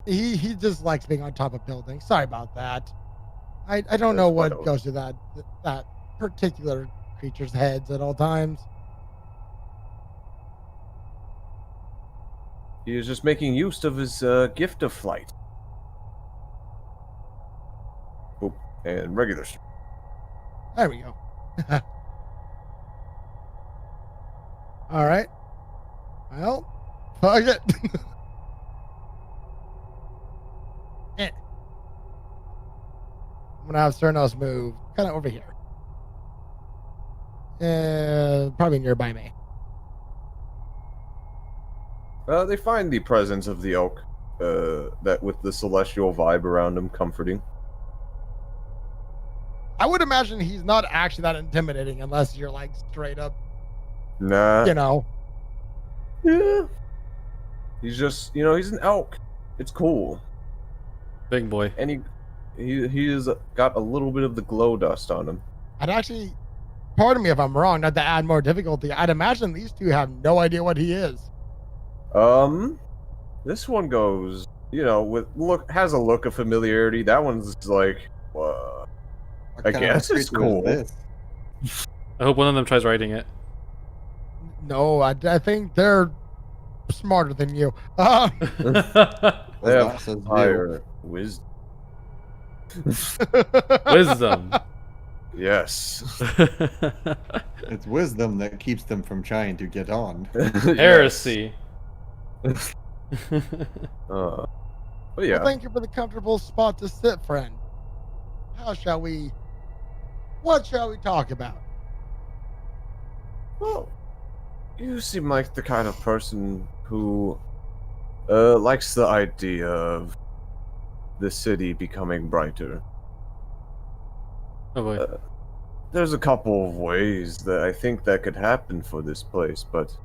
He just likes being on top of buildings. Sorry about that. I don't know That's quite what all goes through that particular creature's heads at all times. He is just making use of his gift of flight. Oop, and regular. There we go. All right. Well, fuck it. Eh. I'm gonna have Cernos move kind of over here. Probably nearby me. They find the presence of the elk, that with the celestial vibe around him, comforting. I would imagine he's not actually that intimidating unless you're like straight up, Nah. you know. Yeah. He's just, he's an elk. It's cool. Big boy. And he has got a little bit of the glow dust on him. I'd actually, pardon me if I'm wrong, not to add more difficulty. I'd imagine these two have no idea what he is. This one goes, has a look of familiarity. That one's like, I guess it's cool. I hope one of them tries writing it. No, I think they're smarter than you. They have higher wisdom. Wisdom. Yes. It's wisdom that keeps them from trying to get on. Heresy. But yeah. Well, thank you for the comfortable spot to sit, friend. What shall we talk about? Well, you seem like the kind of person who likes the idea of the city becoming brighter. Oh boy. There's a couple of ways that I think that could happen for this place, but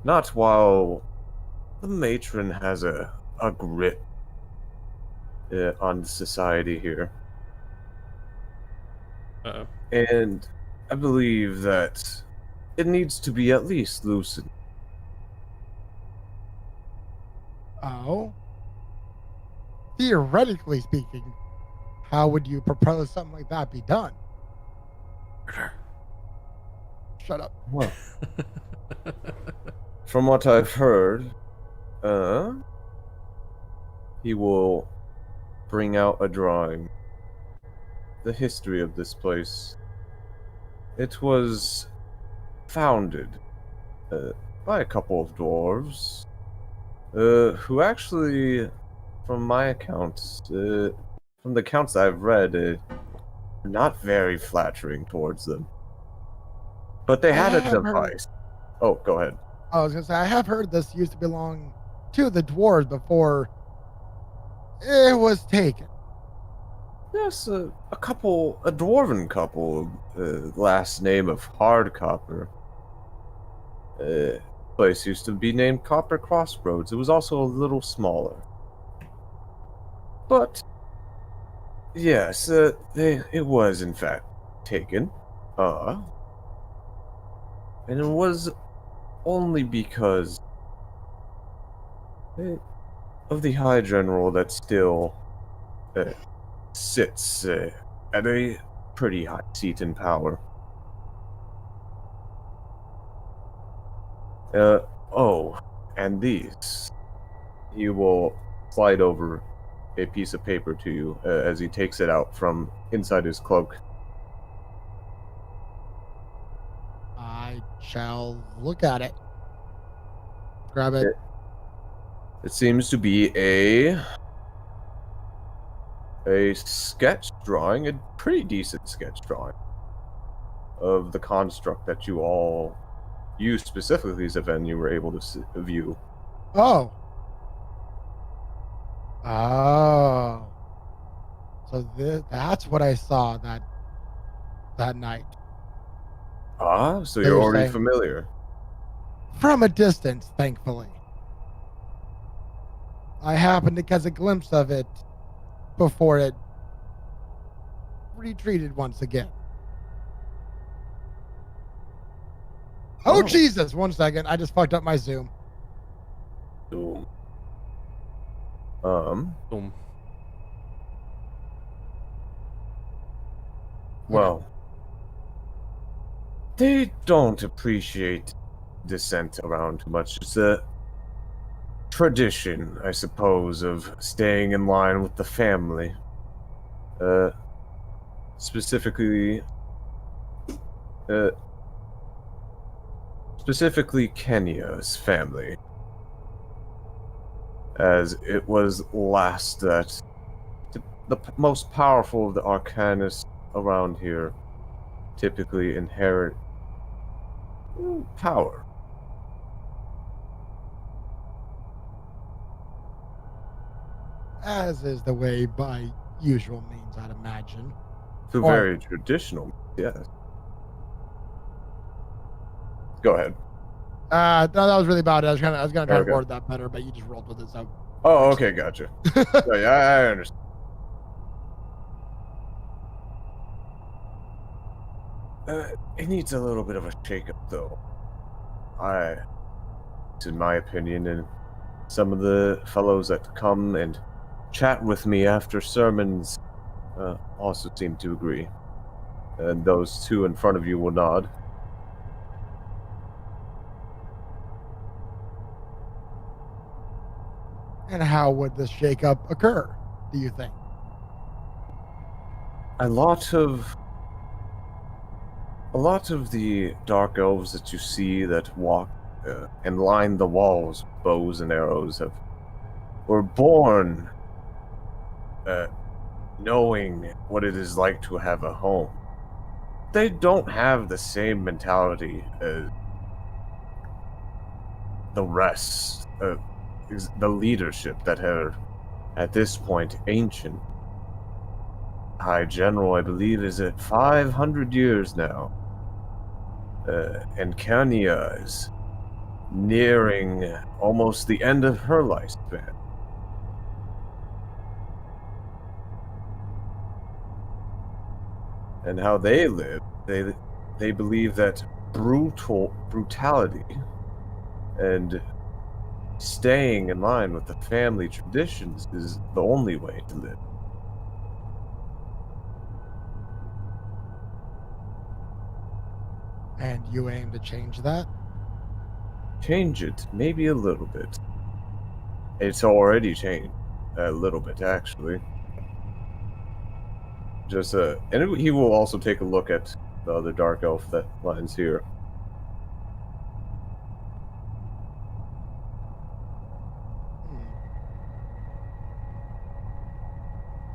not while the matron has a grip on society here. Uh-oh. And I believe that it needs to be at least loosened. Oh? Theoretically speaking, how would you propose something like that be done? Murder. Shut up. Well, from what I've heard, he will bring out a drawing. The history of this place. It was founded by a couple of dwarves, who actually, from my accounts, from the accounts I've read, are not very flattering towards them. But they had a device. Oh, go ahead. I was going to say, I have heard this used to belong to the dwarves before it was taken. Yes, a dwarven couple, last name of Hardcopper. Place used to be named Copper Crossroads. It was also a little smaller. But, yes, it was in fact taken. And it was only because of the High General that still sits at a pretty high seat in power. And these. He will slide over a piece of paper to you as he takes it out from inside his cloak. I shall look at it. Grab it. It seems to be a sketch drawing, a pretty decent sketch drawing of the construct that you specifically, Zeven, you were able to view. Oh. Oh. So that's what I saw that night. Ah, so They you're were already saying- familiar. From a distance, thankfully. I happened to catch a glimpse of it before it retreated once again. Oh, Jesus! 1 second. I just fucked up my Zoom. Ooh. Boom. Well, they don't appreciate dissent around too much. It's a tradition, I suppose, of staying in line with the family. Specifically, Kenya's family, as it was last that the most powerful of the arcanists around here typically inherit power. As is the way by usual means, I'd imagine. Through very traditional, yes. Go ahead. No, that was really about it. I was gonna try Okay. to word that better, but you just rolled with it. So. Oh, okay, gotcha. Yeah, I understand. It needs a little bit of a shake-up, though. In my opinion, and some of the fellows that come and chat with me after sermons also seem to agree. And those two in front of you will nod. And how would this shakeup occur, do you think? A lot of the dark elves that you see that walk and line the walls with bows and arrows were born knowing what it is like to have a home. They don't have the same mentality as the rest, the leadership that are, at this point, ancient. High General, I believe, is at 500 years now. And Kenya is nearing almost the end of her lifespan. And how they live, they believe that brutality and staying in line with the family traditions is the only way to live. And you aim to change that? Change it, maybe a little bit. It's already changed a little bit, actually. Just and he will also take a look at the other dark elf that lines here.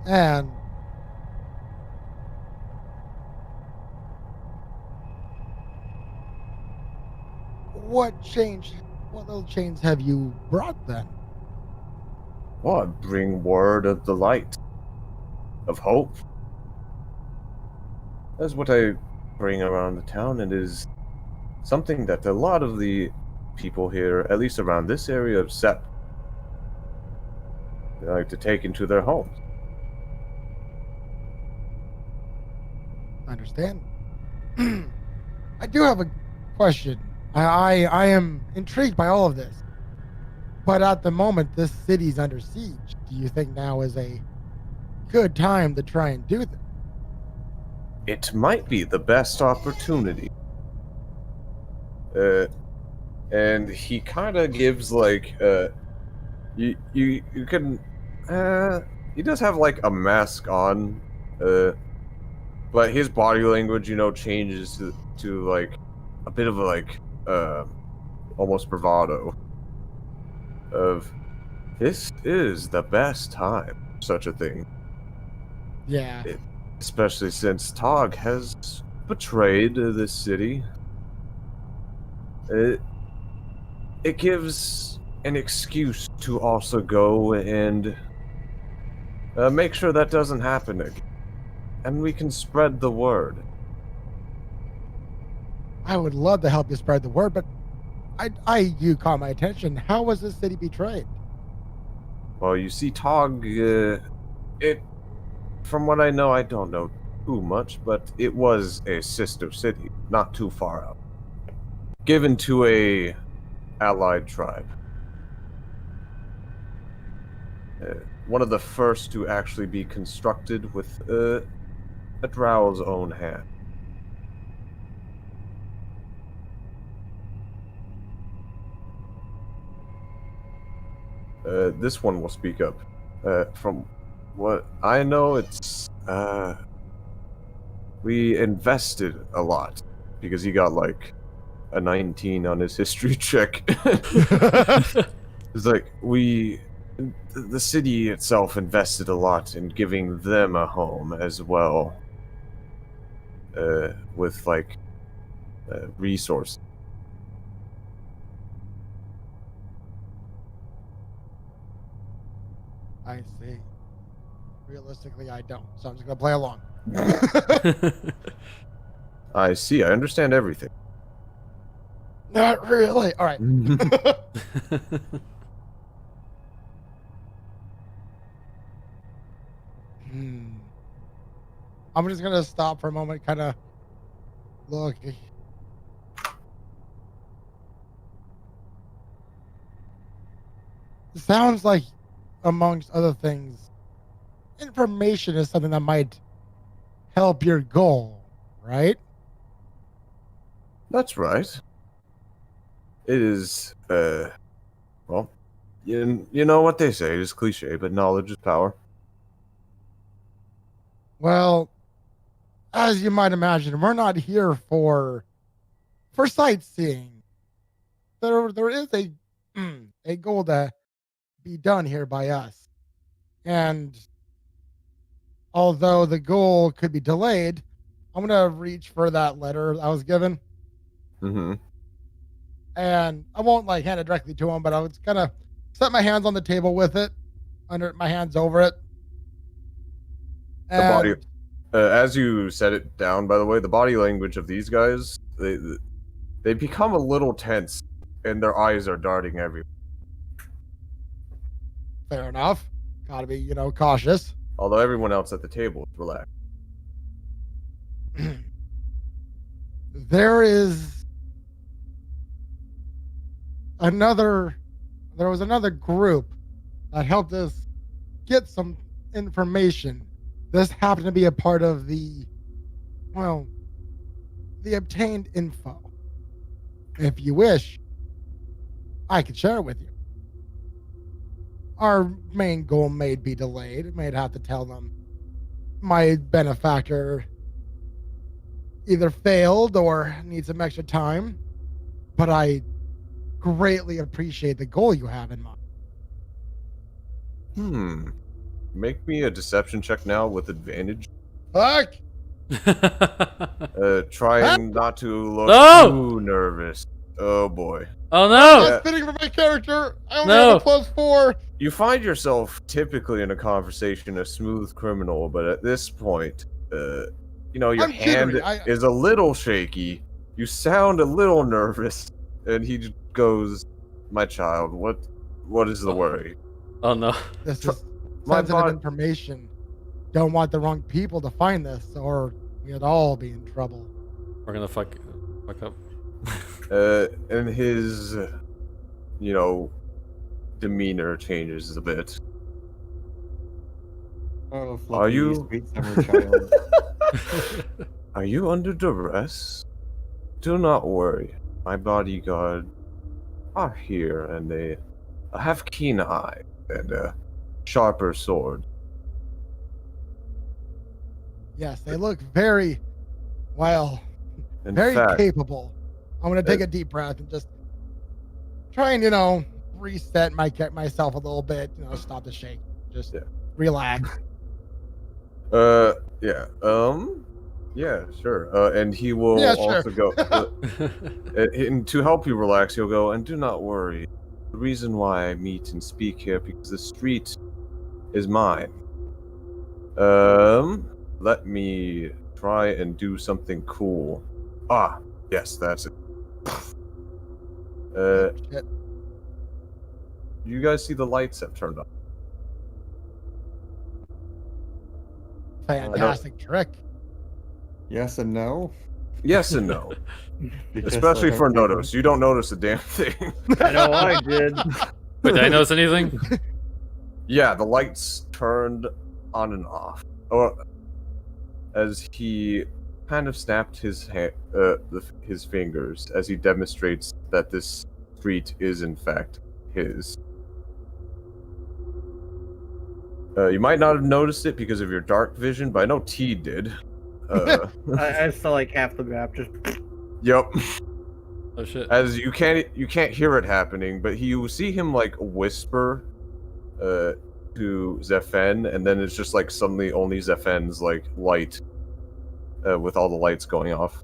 And what little change have you brought then? Well, I bring word of the light, of hope. That's what I bring around the town, and is something that a lot of the people here, at least around this area, accept. They like to take into their homes. I understand. I do have a question. I am intrigued by all of this. But at the moment, this city's under siege. Do you think now is a good time to try and do this? It might be the best opportunity. And he kind of gives like you can he does have like a mask on, but his body language, changes to like a bit of a like almost bravado of this is the best time, such a thing. Yeah. Especially since Tog has betrayed this city. It gives an excuse to also go and make sure that doesn't happen again. And we can spread the word. I would love to help you spread the word, but you caught my attention. How was this city betrayed? Well, you see, Tog, from what I know, I don't know too much, but it was a sister city, not too far out. Given to a allied tribe. one of the first to actually be constructed with a drow's own hand. This one will speak up. From what I know, it's we invested a lot because he got like a 19 on his history check. It's like the city itself invested a lot in giving them a home as well, with like resources. I see. Realistically, I don't. So I'm just gonna play along. I see. I understand everything. Not really. All right. I'm just gonna stop for a moment, kind of look. It sounds like, amongst other things, information is something that might help your goal, right? That's right. It is, well, you know what they say, it is cliche, but knowledge is power. Well, as you might imagine, we're not here for sightseeing. There is a goal to be done here by us. And although the goal could be delayed, I'm going to reach for that letter I was given. Mm-hmm. And I won't like hand it directly to him, but I was going to set my hands on the table with it, under my hands over it. The body, as you set it down, by the way, the body language of these guys, they become a little tense, and their eyes are darting everywhere. Fair enough. Gotta be, cautious. Although everyone else at the table is relaxed. There was another group that helped us get some information. This happened to be a part of the obtained info. If you wish, I could share it with you. Our main goal may be delayed. May have to tell them my benefactor either failed or needs some extra time. But I greatly appreciate the goal you have in mind. Make me a deception check now with advantage. Fuck! Trying not to look too nervous. Oh boy. Oh no! That's fitting for my character. I only have a +4. You find yourself typically in a conversation a smooth criminal, but at this point, your hand is a little shaky. You sound a little nervous, and he just goes, "My child, what is the worry?" Oh no! This is sensitive information. Don't want the wrong people to find this, or we'd all be in trouble. We're gonna fuck up. And his, demeanor changes a bit. Oh, Are you? Sweet summer child. Are you under duress? Do not worry. My bodyguard are here, and they have keen eye and a sharper sword. Yes, they look very, In very fact, capable. I'm gonna take a deep breath and just try and reset myself a little bit. Stop the shake. Just relax. Yeah, sure. And he will also go. And to help you relax, he'll go, and do not worry. The reason why I meet and speak here because the street is mine. Let me try and do something cool. Ah, yes, that's it. You guys see the lights have turned on. Fantastic trick. Yes and no. Yes and no. Because, Especially like, for I think- Nodos. You don't notice a damn thing. I know I did. Wait, did I notice anything? Yeah, the lights turned on and off. Or as he kind of snapped his his fingers as he demonstrates that this street is in fact his. You might not have noticed it because of your dark vision, but I know T did. I saw like half the map just. Yep. Oh shit. As you can't hear it happening, but you see him like whisper to Zephen, and then it's just like suddenly only Zephen's like light with all the lights going off.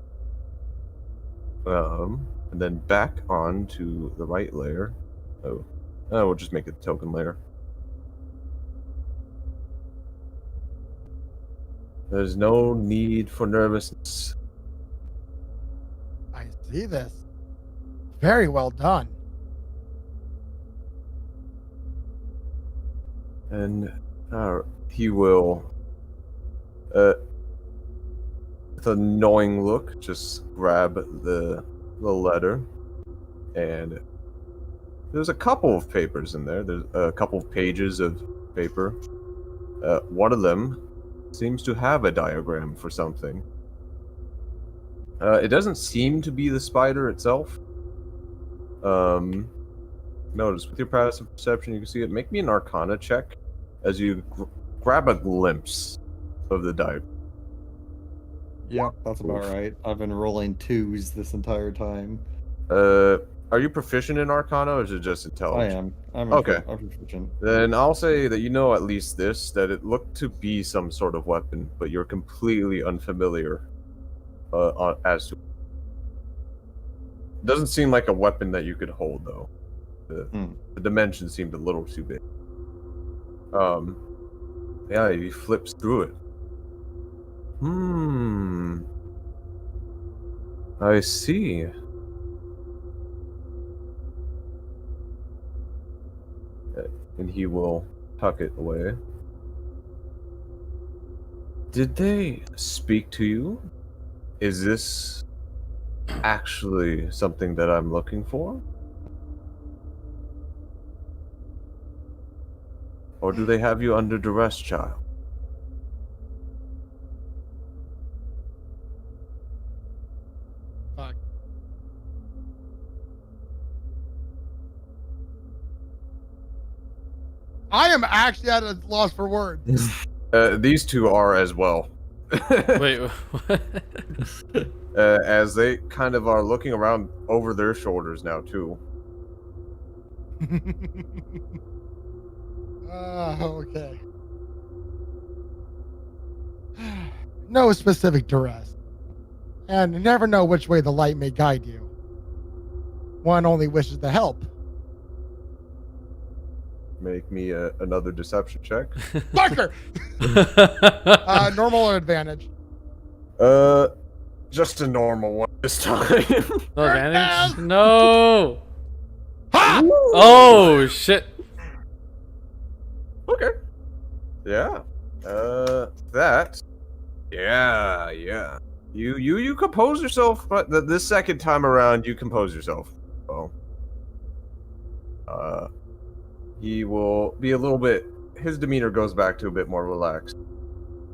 And then back on to the right layer. Oh, we'll just make it the token layer. There's no need for nervousness. I see this. Very well done. And he will, with an annoying look, just grab the letter. And there's a couple of papers in there. There's a couple of pages of paper. One of them seems to have a diagram for something. It doesn't seem to be the spider itself. Notice with your passive perception, you can see it. Make me an Arcana check as you grab a glimpse of the diagram. Yeah, that's about right. I've been rolling 2s this entire time. Are you proficient in Arcana, or is it just I intelligence? am. Okay. I'm proficient. Then I'll say that you know at least this, that it looked to be some sort of weapon, but you're completely unfamiliar as to. It doesn't seem like a weapon that you could hold, though. The dimensions seemed a little too big. Yeah, he flips through it. I see. And he will tuck it away. Did they speak to you? Is this actually something that I'm looking for? Or do they have you under duress, child? Fuck. I am actually at a loss for words. These two are as well. Wait, what? As they kind of are looking around over their shoulders now, too. Okay. No specific duress. And you never know which way the light may guide you. One only wishes to help. Make me another deception check. Fucker! Normal or advantage? Just a normal one this time. No advantage? No! Ha! Oh, shit. Okay. Yeah. That. Yeah. You compose yourself, but this second time around, you compose yourself. Oh. He will be a little bit. His demeanor goes back to a bit more relaxed.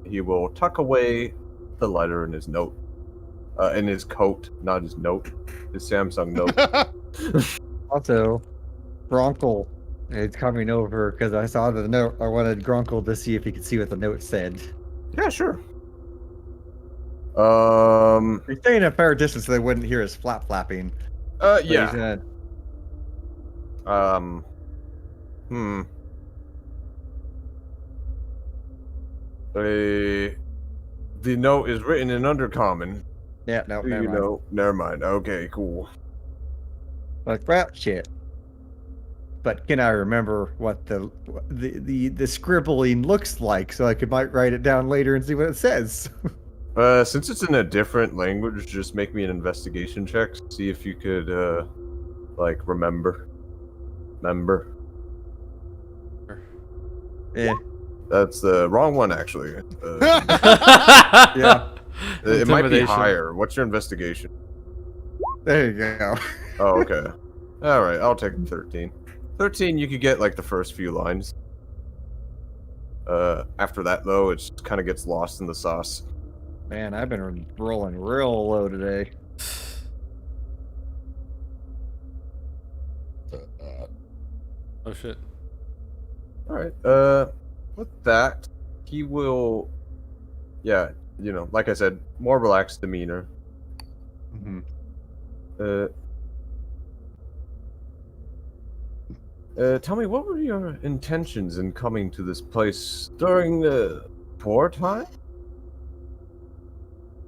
He will tuck away the letter in his note, in his coat, not his note, his Samsung note. Also, Gronkle is coming over because I saw the note. I wanted Gronkle to see if he could see what the note said. Yeah, sure. He's staying a fair distance so they wouldn't hear us flapping. But he's Yeah. gonna- The note is written in Undercommon. Yeah, no, Do never you mind. know? Never mind. Okay, cool. Like rap shit. But can I remember what the scribbling looks like so I might write it down later and see what it says? Since it's in a different language, just make me an investigation check. See if you could, like, remember. Yeah. That's the wrong one, actually. Yeah. It might be Intimidation. higher. What's your investigation? There you go. Oh, okay. All right, I'll take 13. 13, you could get like the first few lines. After that, though, it just kind of gets lost in the sauce. Man, I've been rolling real low today. Oh shit. All right. With that, he will, yeah, like I said, more relaxed demeanor. Mm-hmm. Tell me, what were your intentions in coming to this place during wartime?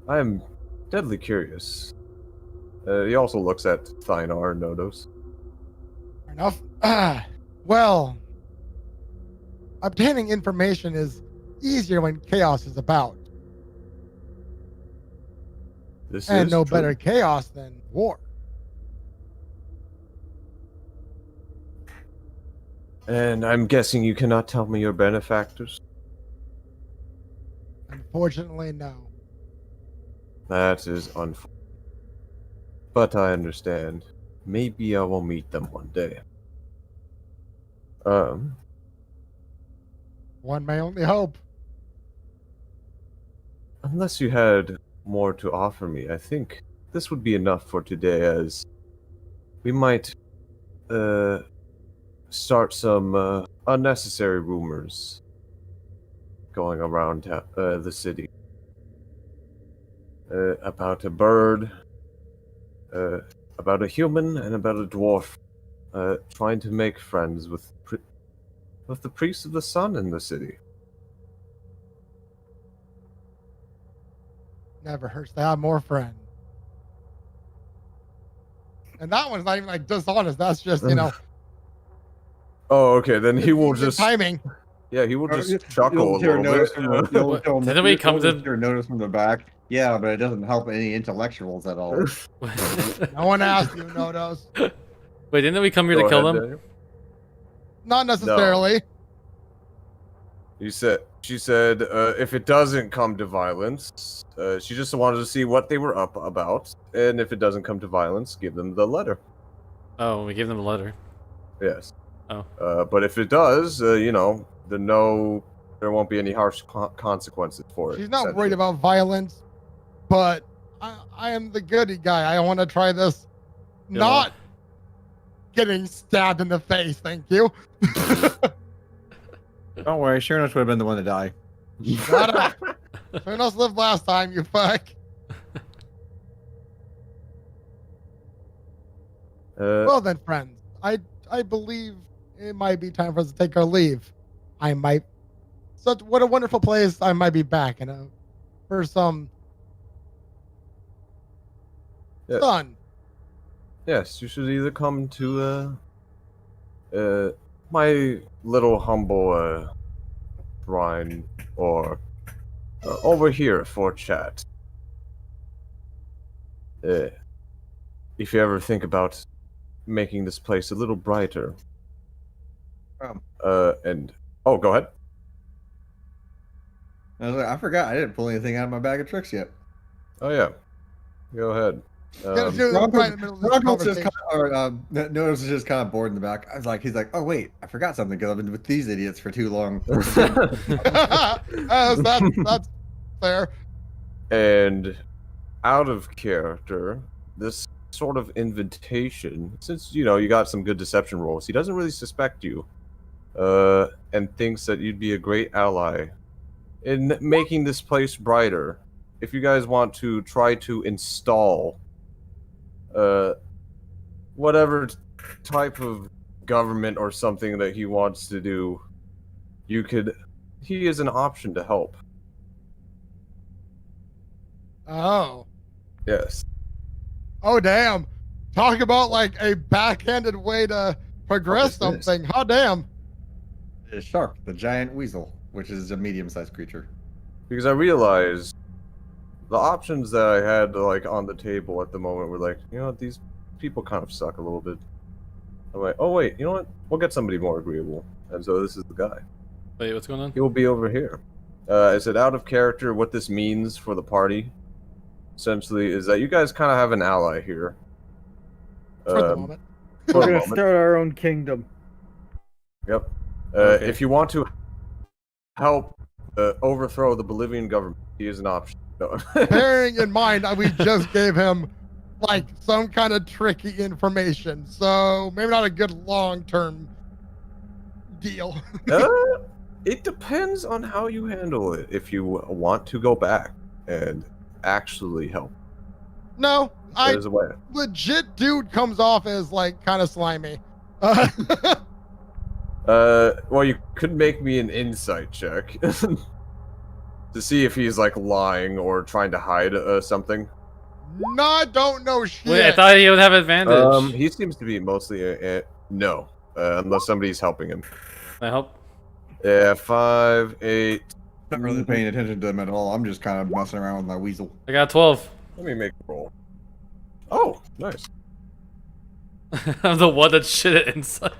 I am deadly curious. He also looks at Thynar and Nodos. Fair enough. Well, obtaining information is easier when chaos is about. This And is no true. better chaos than war. And I'm guessing you cannot tell me your benefactors? Unfortunately, no. That is unfortunate. But I understand. Maybe I will meet them one day. One may only hope. Unless you had more to offer me, I think this would be enough for today, as we might start some unnecessary rumors going around the city about a bird, about a human, and about a dwarf trying to make friends with the priest of the sun in the city. Never hurts to have more friends. And that one's not even like dishonest. That's just, Oh, okay. Then he will the just timing. Yeah, he will just chuckle a little bit. Didn't we come to- notice from the back? Yeah, but it doesn't help any intellectuals at all. No one asked you, Nodos. Wait, didn't we come here Go to kill ahead, them? Daniel. Not necessarily. She said, if it doesn't come to violence, she just wanted to see what they were up about, and if it doesn't come to violence, give them the letter. Oh, we gave them a letter. Yes. Oh. But if it does, there won't be any harsh consequences for it. She's not worried about violence, but I am the goody guy. I want to try this. Not getting stabbed in the face, thank you. Don't worry, Sharonos would have been the one to die. Shut up. Sharonos lived last time, you fuck. Well then, friends, I believe it might be time for us to take our leave. What a wonderful place. I might be back, for some sun. Yes, you should either come to my little humble shrine, or over here for chat. If you ever think about making this place a little brighter. Go ahead. I forgot. I didn't pull anything out of my bag of tricks yet. Oh yeah, go ahead. Notice is just kind of bored in the back. He's like, oh wait, I forgot something because I've been with these idiots for too long. That's fair. And out of character, this sort of invitation, since you got some good deception rolls, he doesn't really suspect you, and thinks that you'd be a great ally in making this place brighter. If you guys want to try to install whatever type of government or something that he wants to do, he is an option to help. Oh. Yes. Oh, damn. Talk about like a backhanded way to progress something. How damn. It's Shark, the giant weasel, which is a medium-sized creature. Because I realized the options that I had on the table at the moment were these people kind of suck a little bit. I'm like, oh wait, you know what? We'll get somebody more agreeable. And so this is the guy. Wait, what's going on? He will be over here. I said out of character, what this means for the party, essentially, is that you guys kind of have an ally here. For the moment. We're going to start our own kingdom. Yep. Okay. If you want to help overthrow the Bolivian government. He is an option. No. Bearing in mind that we just gave him like some kind of tricky information, so maybe not a good long-term deal. It depends on how you handle it. If you want to go back and actually help, No, there's a way. legit dude comes off as like kind of slimy. Well, you could make me an insight check to see if he's like lying or trying to hide something. No, I don't know shit. Wait, I thought he would have advantage. He seems to be mostly no, unless somebody's helping him. Can I help? Yeah, 5, 8. Not really paying attention to them at all. I'm just kind of messing around with my weasel. I got 12. Let me make a roll. Oh, nice. I'm the one that shit at insight.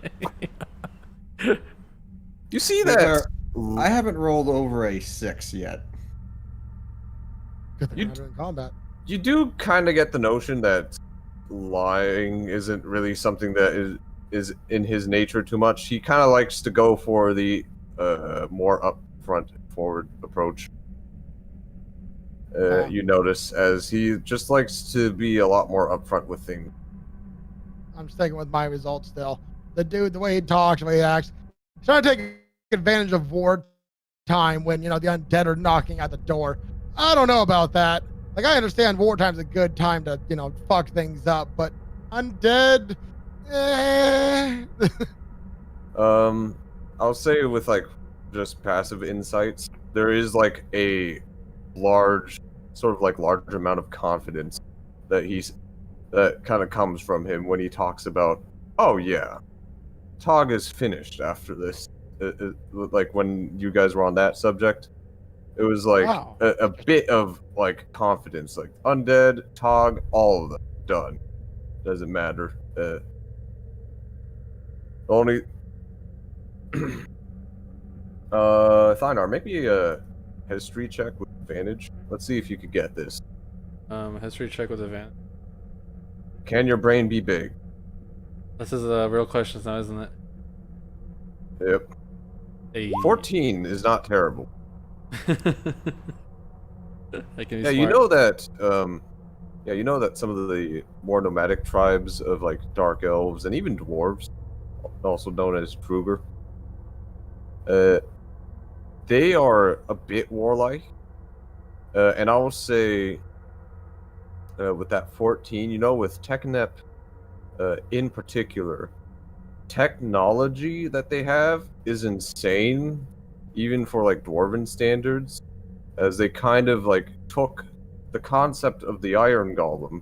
You see There- that? I haven't rolled over a 6 yet. Good thing You- I'm not doing combat. You do kind of get the notion that lying isn't really something that is in his nature too much. He kind of likes to go for the more upfront, forward approach. You notice as he just likes to be a lot more upfront with things. I'm sticking with my results still. The dude, the way he talks, the way he acts, he's trying to take advantage of war time when, you know, the undead are knocking at the door. I don't know about that. Like, I understand wartime's a good time to, you know, fuck things up, but undead, I'll say with like just passive insights, there is like a large, sort of like large amount of confidence that kind of comes from him when he talks about, oh yeah, Tog is finished after this. Like when you guys were on that subject, it was like Wow. a bit of like confidence, like undead, Tog, all of them done. Doesn't matter. Only Thynar, maybe a history check with advantage. Let's see if you could get this. History check with advantage. Can your brain be big? This is a real question now, isn't it? Yep. Hey. 14 is not terrible. I can be Yeah, you smart. know that. Yeah, you know that some of the more nomadic tribes of like dark elves and even dwarves, also known as Kruger, they are a bit warlike. And I will say, with that 14, you know, with Teknep in particular, technology that they have is insane, even for like dwarven standards, as they kind of like took the concept of the Iron Golem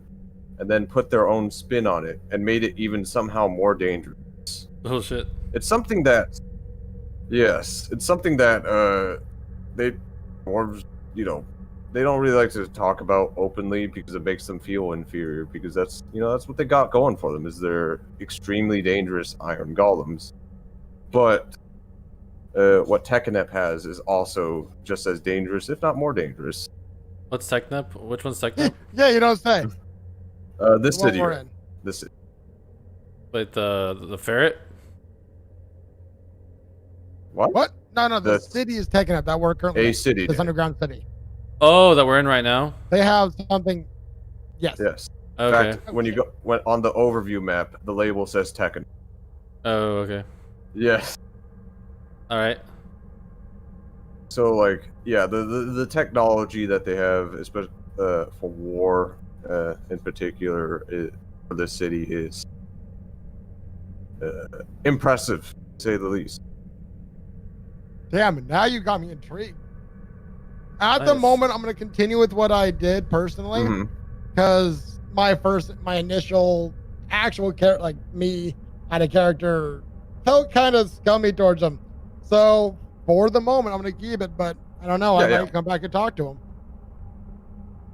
and then put their own spin on it and made it even somehow more dangerous. Oh shit. It's something that, yes, it's something that they dwarves, you know, they don't really like to talk about openly because it makes them feel inferior, because that's, you know, that's what they got going for them, is they're extremely dangerous iron golems. But what Tekkenep has is also just as dangerous, if not more dangerous. What's Technep? Which one's Technep? Yeah, you don't say. This The one city, we're right? in. This city. Wait, the ferret? What? What? No, the The- city is taken up. That we're currently A in. city. This Dan. underground city. Oh, that we're in right now? They have something. Yes. Yes. In Okay. fact, when you go on the overview map, the label says Tekken. Oh, okay. Yes. Alright. So like, yeah, the technology that they have, especially for war, in particular, for this city is impressive, to say the least. Damn, now you got me intrigued. At the Nice. moment, I'm going to continue with what I did personally, Mhm. because my initial actual character, like me, had a character felt kind of scummy towards him. So for the moment, I'm going to keep it, but I don't know. I Yeah, might come back and talk to him.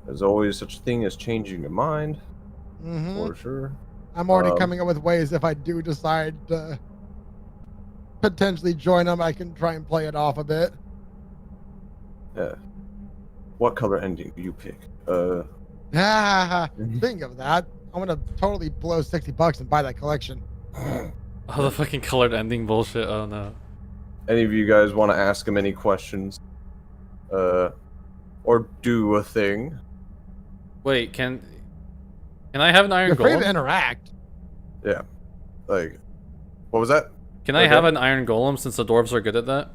There's always such a thing as changing your mind, Hmm for sure. I'm already Um, coming up with ways if I do decide to potentially join them, I can try and play it off a bit. Yeah. What color ending do you pick? Think of that. I'm gonna totally blow $60 and buy that collection. Oh, the fucking colored ending bullshit. Oh no. Any of you guys want to ask him any questions? Or do a thing? Wait, can I have an iron You're free to golem? interact. Yeah. Like, what was that? Can I have an iron golem since the dwarves are good at that?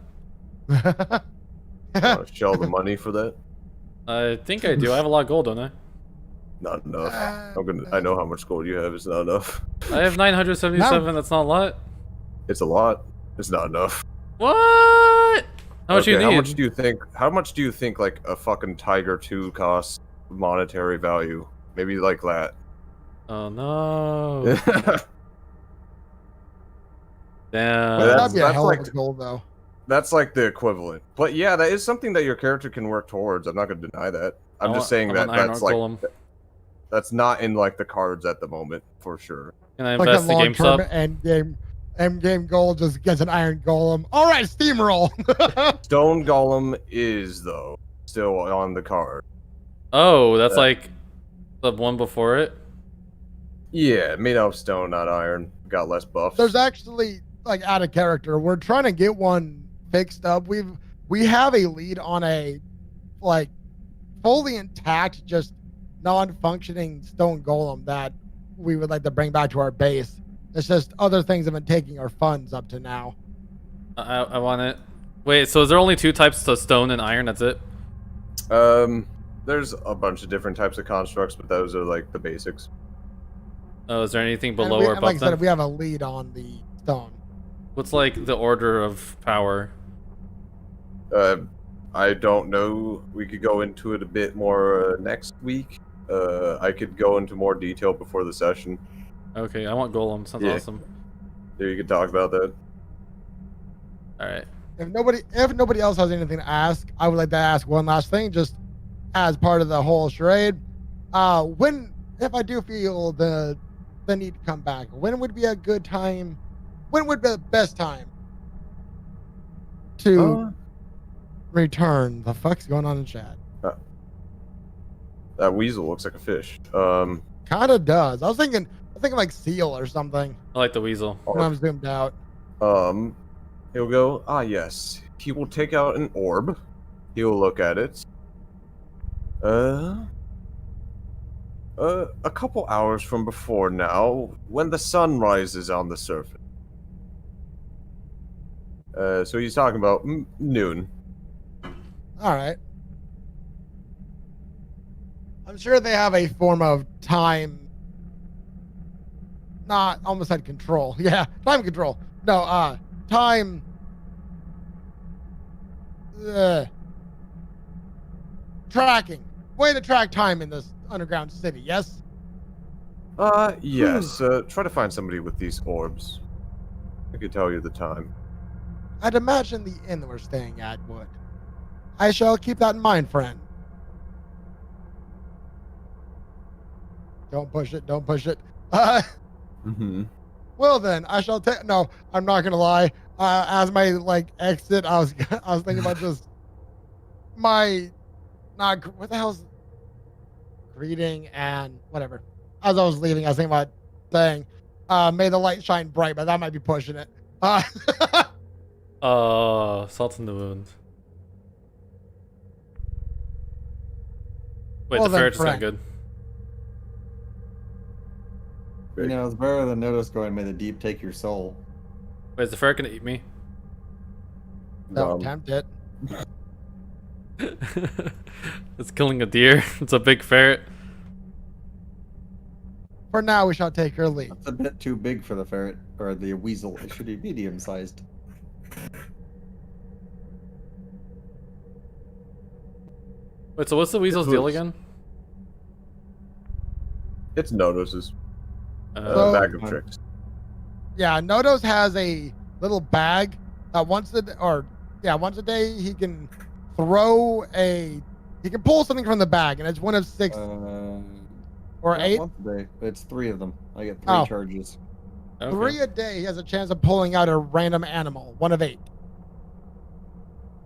Want to shell the money for that? I think I do. I have a lot of gold, don't I? Not enough. I know how much gold you have. It's not enough. I have 977. That's not a lot. It's a lot. It's not enough. What? How much Okay, you need? How much do you think? How much do you think like a fucking Tiger 2 costs monetary value? Maybe like that. Oh no. Damn. That'd be a that's hell like- of a goal, though. That's like the equivalent. But yeah, that is something that your character can work towards. I'm not going to deny that. I'm just saying that that's like golem. that's not in like the cards at the moment for sure. Can I Like a invest the game long-term sub? end game goal just gets an iron golem. All right, steamroll. Stone Golem is though still on the card. Oh, that's like the one before it. Yeah, made out of stone, not iron. Got less buffs. There's actually like out of character. We're trying to get one fixed up. We have a lead on a like fully intact, just non-functioning stone golem that we would like to bring back to our base. It's just other things have been taking our funds up to now. I want it. Wait, so is there only two types of stone and iron? That's it? There's a bunch of different types of constructs, but those are like the basics. Oh, is there anything And below we- or and above like I said, them? we have a lead on the stone. What's like the order of power? I don't know. We could go into it a bit more next week. I could go into more detail before the session. Okay, I want golem. Sounds Yeah. awesome. There, you could talk about that. All right. If nobody else has anything to ask, I would like to ask one last thing, just as part of the whole charade. If I do feel the need to come back, when would be a good time? When would be the best time to return? The fuck's going on in chat? That weasel looks like a fish. Kind of does. I was thinking like seal or something I like the weasel. when I'm zoomed out. He'll go, yes. He will take out an orb. He will look at it. A couple hours from before now, when the sun rises on the surface. So he's talking about noon. All right. I'm sure they have a form of time. Not almost had control. Yeah, time control. No, time. Tracking. Way to track time in this underground city. Yes. Yes. Try to find somebody with these orbs. I could tell you the time. I'd imagine the inn we're staying at would. I shall keep that in mind, friend. Don't push it. Don't push it. Mm-hmm. Well then, I shall take. No, I'm not gonna lie. As my exit, I was thinking about just my what the hell's greeting and whatever. As I was leaving, I was thinking about saying, "May the light shine bright," but that might be pushing it. Salt in the wound. Wait, Well the then, ferret just got Frank. good. You know, it's better than Notice going, may the deep take your soul. Wait, is the ferret gonna eat me? Don't tempt it. It's killing a deer. It's a big ferret. For now, we shall take your lead. It's a bit too big for the ferret, or the weasel. It should be medium-sized. Wait, so what's the weasel's deal hooves. again? It's notices. So- Bag of tricks. Yeah, Nodos has a little bag that once a day he can he can pull something from the bag, and it's one of 6 or Not 8. once a day. It's 3 of them. I get 3 Oh. charges. Okay. 3 a day, he has a chance of pulling out a random animal. 1 of 8.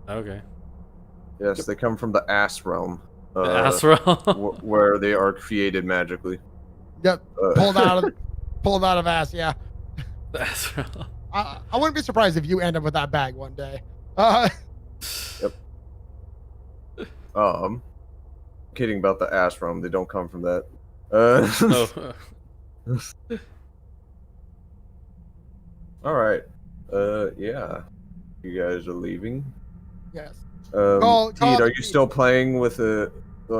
Okay. Yes, they come from the ass realm. The Asral. Where they are created magically. Yep, Uh, pulled out of ass. Yeah, The Asral. I wouldn't be surprised if you end up with that bag one day. Kidding about the ashram. They don't come from that. Oh. All right. Yeah. You guys are leaving. Yes. Teed, call are the you team. still playing with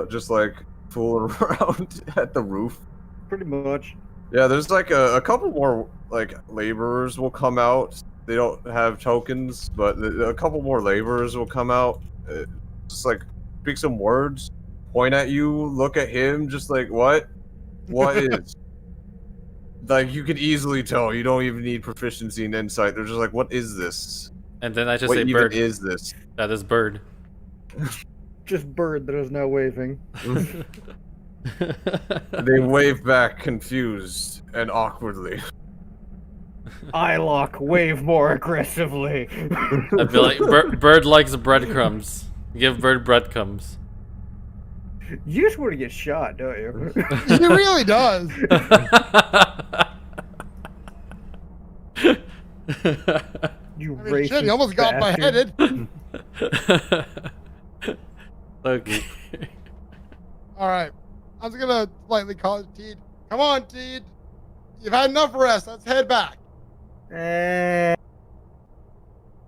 just like fooling around at the roof? Pretty much. Yeah, there's like a couple more like laborers will come out. They don't have tokens, but a couple more laborers will come out. Just like speak some words, point at you, look at him, just like what? What is? Like you could easily tell. You don't even need proficiency in insight. They're just like, what is this? And then I just What say even bird. is this? That is bird. Just bird that is now waving. They wave back, confused and awkwardly. Lock, wave more aggressively. I feel like bird likes breadcrumbs. Give bird breadcrumbs. You just want to get shot, don't you? He really does. You I mean, racist shit, he almost got bastard. beheaded. Okay. All right. I'm just gonna slightly call it Teed. Come on, Teed. You've had enough rest. Let's head back. I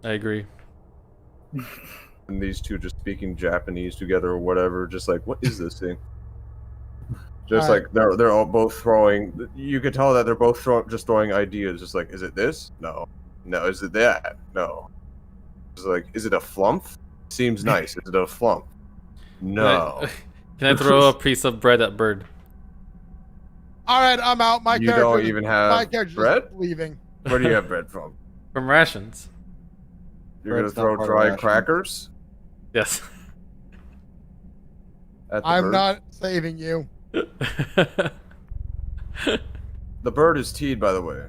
agree. And these two just speaking Japanese together or whatever, just like, what is this thing? Just Alright. like they're all both throwing. You could tell that they're both just throwing ideas. Just like, is it this? No. No. Is it that? No. It's like, is it a flump? Seems nice. Is it a flump? No. Can I throw a piece of bread at bird? All right, I'm out. My You character. don't even have my character's bread? leaving. Where do you have bread from? From rations. You're Bread's gonna not throw part of dry rations. crackers Yes. at the I'm bird? not saving you. The bird is teed, by the way.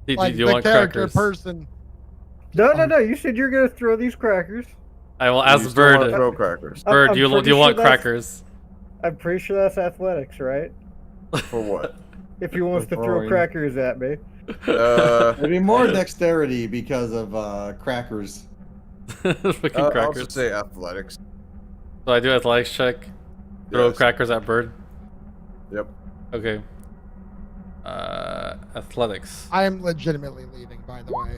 Do Like you the want character crackers? person. No. You said you're gonna throw these crackers. I will You ask still wanna bird. throw crackers. Bird, I'm do you pretty want sure that's- crackers? I'm pretty sure that's athletics, right? For what? If he wants to throw Throwing. crackers at me. Maybe more dexterity because of crackers. Fucking I'll crackers. just say athletics. So I do athletics check. Throw Yes. crackers at bird. Yep. Okay. Athletics. I am legitimately leaving, by the way.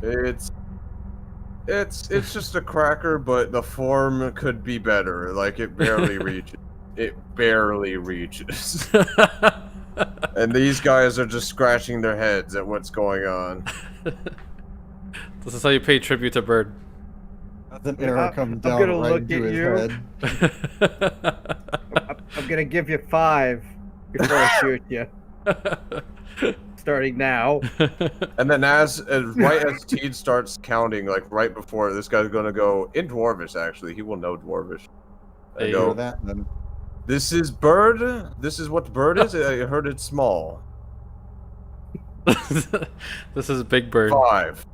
It's just a cracker, but the form could be better. Like it barely reaches. It barely reaches. And these guys are just scratching their heads at what's going on. This is how you pay tribute to bird. As an arrow comes I'm down gonna right look into at his you. head. I'm gonna give you 5 before I shoot you. Starting now. And then right as Teed starts counting, like right before, this guy's gonna go in Dwarvish. Actually, he will know Dwarvish. There I you go, Or that, then. this is bird. This is what the bird is. I heard it's small. This is Big Bird. 5.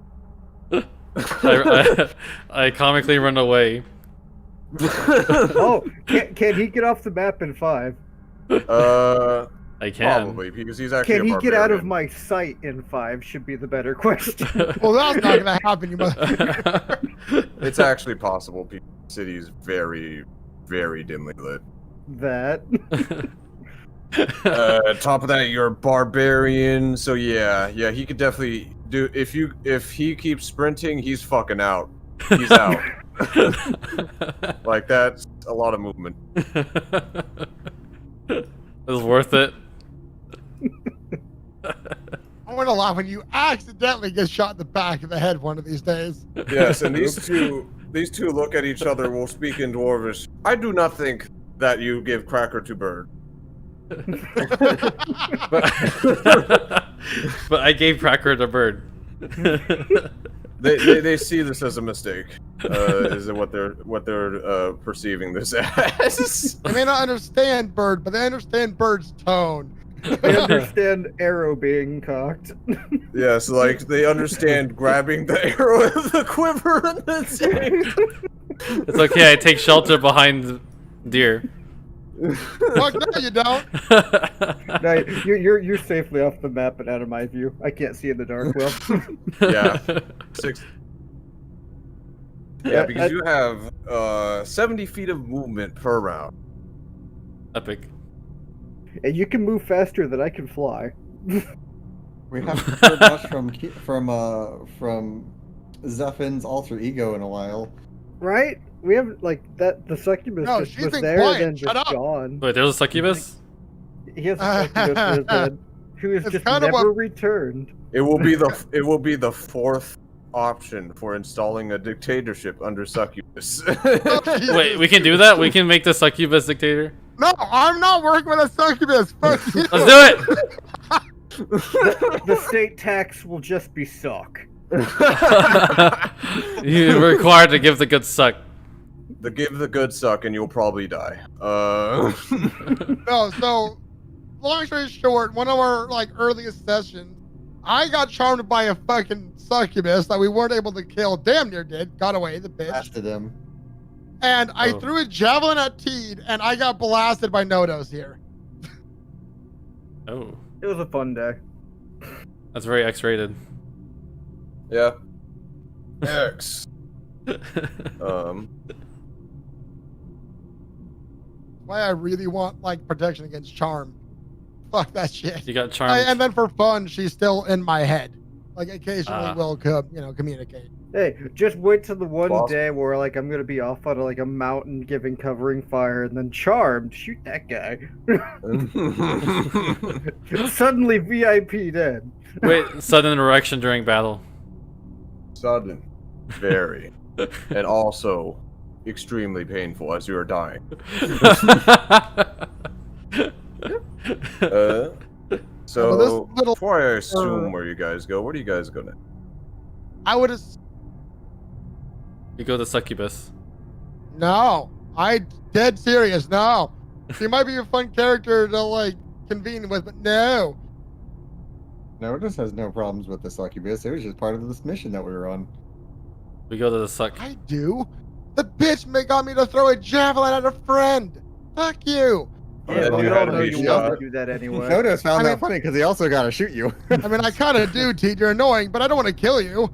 I comically run away. Oh, can he get off the map in 5? I can. Probably because he's actually. Can a he get out of barbarian. my sight in 5? Should be the better question. Well, that's not gonna happen, you motherfucker. It's actually possible. The city is very, very dimly lit. That. Top of that, you're a barbarian, so yeah, he could definitely do. If he keeps sprinting, he's fucking out. He's out. Like that's a lot of movement. It's worth it. I'm gonna laugh when you accidentally get shot in the back of the head one of these days. Yes, and these two look at each other. Will speak in Dwarvish. I do not think that you give cracker to bird. But I gave cracker to bird. They see this as a mistake. Is what they're perceiving this as. They may not understand bird, but they understand bird's tone. I understand arrow being cocked. Yes, like they understand grabbing the arrow with the quiver and then saying, It's okay. I take shelter behind deer. Fuck no, you don't. No, you're safely off the map and out of my view. I can't see in the dark well. Yeah. 6. Yeah, because you have 70 feet of movement per round. Epic. And you can move faster than I can fly. We haven't heard much from Zephin's alter ego in a while. Right? We haven't like that. The succubus No, just she's was been there quiet. and then Shut just up. gone. Wait, there's a succubus? He has a succubus in his head. Who has It's just kinda never what- returned. It will be the fourth option for installing a dictatorship under succubus. Wait, we can do that? We can make the succubus dictator? No, I'm not working with a succubus. Fuck you. Let's do it! The state tax will just be suck. You're required to give the good suck. Give the good suck and you'll probably die. No, so long story short, one of our like earliest sessions, I got charmed by a fucking succubus that we weren't able to kill. Damn near did. Got away, the bitch. Blasted him. And I Oh. threw a javelin at Teed, and I got blasted by Nodos here. Oh, It was a fun day. that's very X-rated. Yeah. X. Why I really want like protection against charm. Fuck that shit. You got charmed. And then for fun, she's still in my head. Like occasionally Ah. we'll communicate. Hey, just wait till the one Awesome. day where like I'm gonna be off on like a mountain giving covering fire and then charmed, shoot that guy. Suddenly VIP dead. Wait, sudden erection during battle. Sudden. Very. And also extremely painful as you are dying. So, Well, this little- before I assume where you guys go, where do you guys go next? I would have. You go to succubus. No, I dead serious. No, she might be a fun character to like convene with, but no. Notice has no problems with the succubus. It was just part of this mission that we were on. We go to the suck. I do. The bitch got me to throw a javelin at a friend. Fuck you. Yeah, Yeah, then we you all had to know be you shot. want to do that anyway. Notice found I that mean- funny because he also got to shoot you. I mean, I kind of do, Teed. You're annoying, but I don't want to kill you.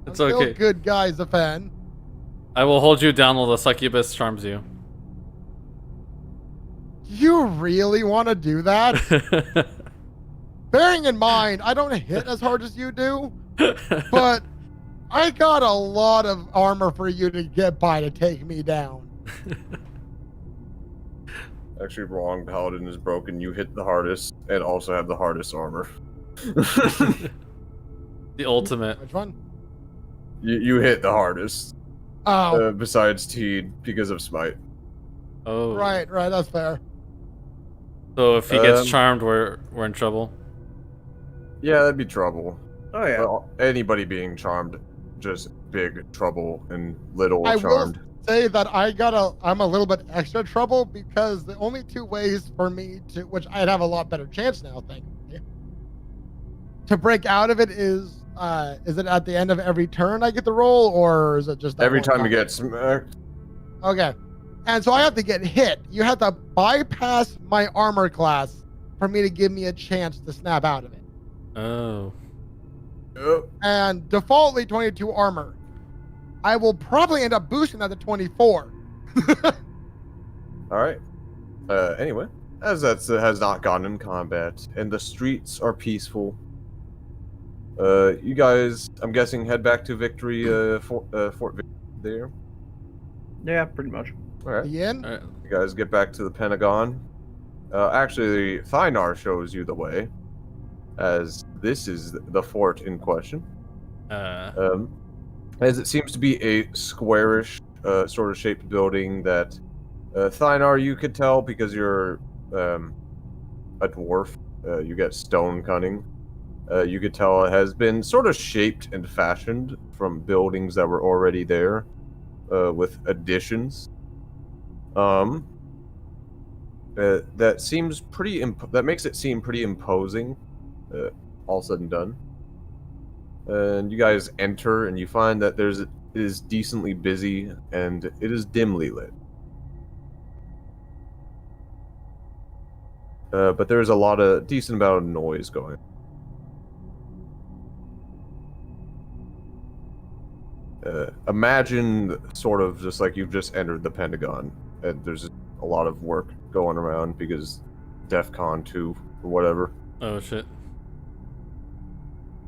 It's I'm still okay. good guy, Zephan. I will hold you down while the succubus charms you. You really want to do that? Bearing in mind, I don't hit as hard as you do, but I got a lot of armor for you to get by to take me down. Actually, wrong. Paladin is broken. You hit the hardest and also have the hardest armor. The ultimate. Which one? You hit the hardest. Oh, Besides Teed, because of Smite. Oh. right, that's fair. So if he gets Um, charmed, we're in trouble. Yeah, that'd be trouble. Oh yeah. Well, anybody being charmed, just big trouble and little I will charmed. say that I'm a little bit extra trouble because the only two ways for me to, which I'd have a lot better chance now, thankfully, to break out of it is it at the end of every turn I get the roll, or is it just that Every one time you get smacked. Okay. And so I have to get hit. You have to bypass my armor class for me to give me a chance to snap out of it. Oh. And defaultly 22 armor. I will probably end up boosting that to 24. Alright. Anyway, as that has not gone in combat, and the streets are peaceful, you guys, I'm guessing, head back to Victory, Fort Victory there. Yeah, pretty much. Alright. The inn? Alright. You guys get back to the Pentagon. Actually, Thynar shows you the way, as this is the fort in question. As it seems to be a squarish sort of shaped building that Thynar, you could tell because you're a dwarf. You get stone cunning. You could tell it has been sort of shaped and fashioned from buildings that were already there, with additions. That seems pretty. That makes it seem pretty imposing. All said and done. And you guys enter, and you find that there's It is decently busy, and it is dimly lit. But there's a decent amount of noise going. Imagine sort of just like you've just entered the Pentagon, and there's a lot of work going around because DEF CON 2 or whatever. Oh shit.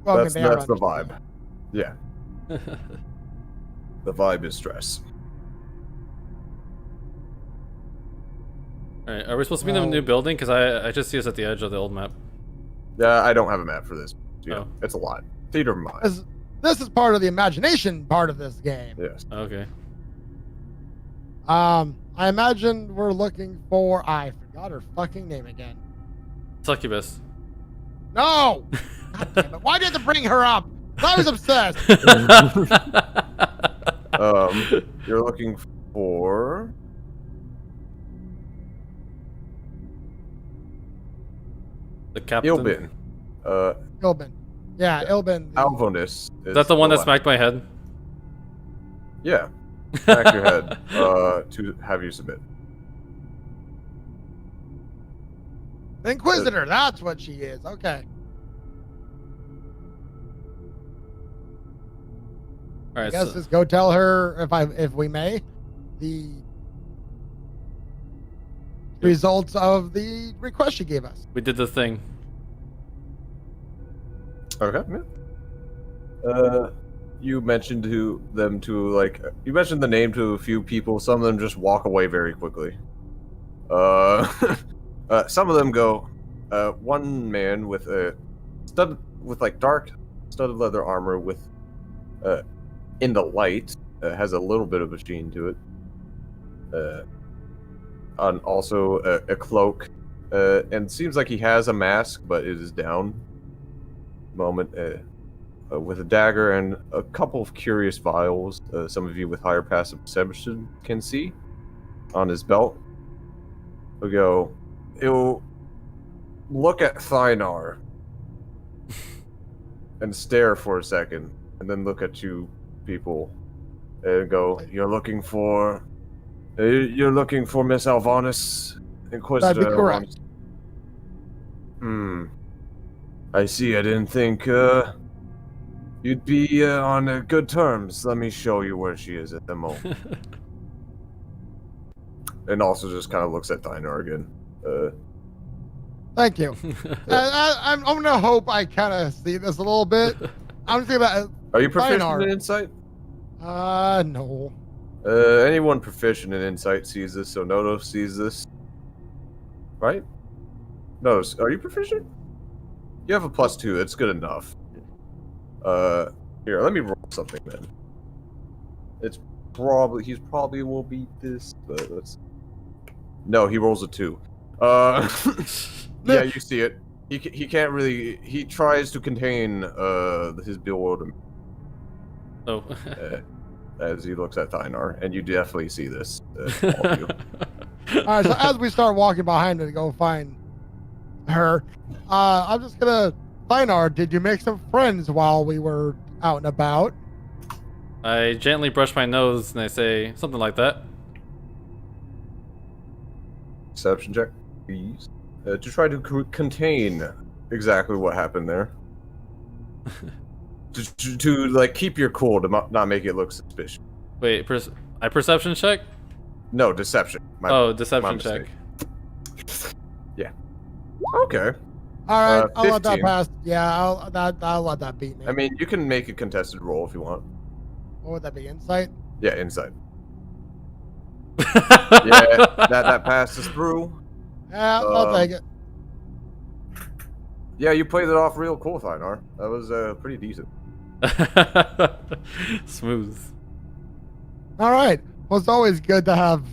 Well, I mean, That's they are the running. vibe. Yeah. The vibe is stress. Alright, are we supposed to be in the new building? Because I just see us at the edge of the old map. Yeah, I don't have a map for this. Yeah, Oh. it's a lot. Theater of mind. This is part of the imagination part of this game. Yes. Okay. I imagine we're looking for. I forgot her fucking name again. Succubus. No! God damn it. Why did you have to bring her up? I was obsessed. You're looking for. The captain. Ilbin. Ilbin. Yeah, Ilbin. Alvonis. Is that the one that last- smacked my head? Yeah. Smack your head. To have you submit. The Inquisitor. That's what she is. Okay. I Alright, guess so just go tell her if we may the results of the request she gave us. we did the thing. Okay. Yeah. You mentioned you mentioned the name to a few people. Some of them just walk away very quickly. Some of them go. One man with dark studded leather armor with, in the light, has a little bit of a sheen to it. And also a cloak, and seems like he has a mask, but it is down. With a dagger and a couple of curious vials, some of you with higher passive perception can see on his belt. He'll look at Thynar and stare for a second, and then look at you people and go, You're looking for Miss Alvonis, Inquisitor. That'd be correct. I see. I didn't think you'd be on good terms. Let me show you where she is at the moment. And also just kind of looks at Thynar again. Thank you. I'm gonna hope I kind of see this a little bit. I'm thinking about. Are you proficient Thynar. in insight? No. Anyone proficient in insight sees this, so Noto sees this. Right? Noto, are you proficient? You have a +2, that's good enough. Here, let me roll something then. He probably will beat this, but let's... No, he rolls a 2. Yeah, you see it. He can't really... He tries to contain his bewilderment. Oh. As he looks at Thynar, and you definitely see this. All of you. All right. So as we start walking behind her to go find her, I'm just gonna. Thynar, did you make some friends while we were out and about? I gently brush my nose and I say something like that. Perception check, please. To try to contain exactly what happened there. to like keep your cool, to not make it look suspicious. Wait, I perception check? No, deception. Deception my check. mistake. Yeah. Okay. All right, I'll let that 15. pass. Yeah, I'll let that beat me. I mean, you can make a contested roll if you want. What would that be? Insight? Yeah, insight. Yeah, that passes through. Yeah, I'll take it. Yeah, you played it off real cool, Thynar. That was pretty decent. Smooth. All right. Well, it's always good to have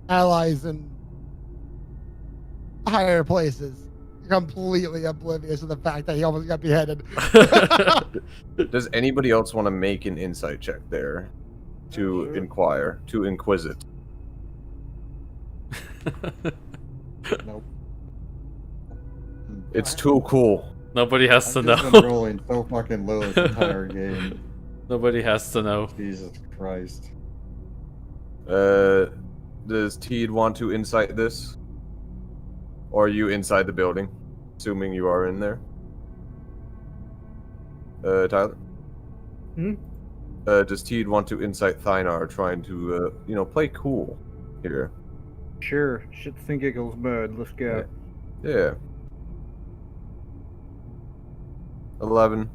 allies in higher places. Completely oblivious of the fact that he almost got beheaded. Does anybody else want to make an insight check there to inquire, to inquisit? Nope. It's too cool. Nobody has to I've just know. been rolling so fucking low this entire game. Nobody has to know. Jesus Christ. Does Teed want to insight this? Or are you inside the building? Assuming you are in there. Tyler? Hmm? Does Teed want to insight Thynar, trying to, play cool here? Sure. Shits and giggles mode. Let's go. Yeah. 11.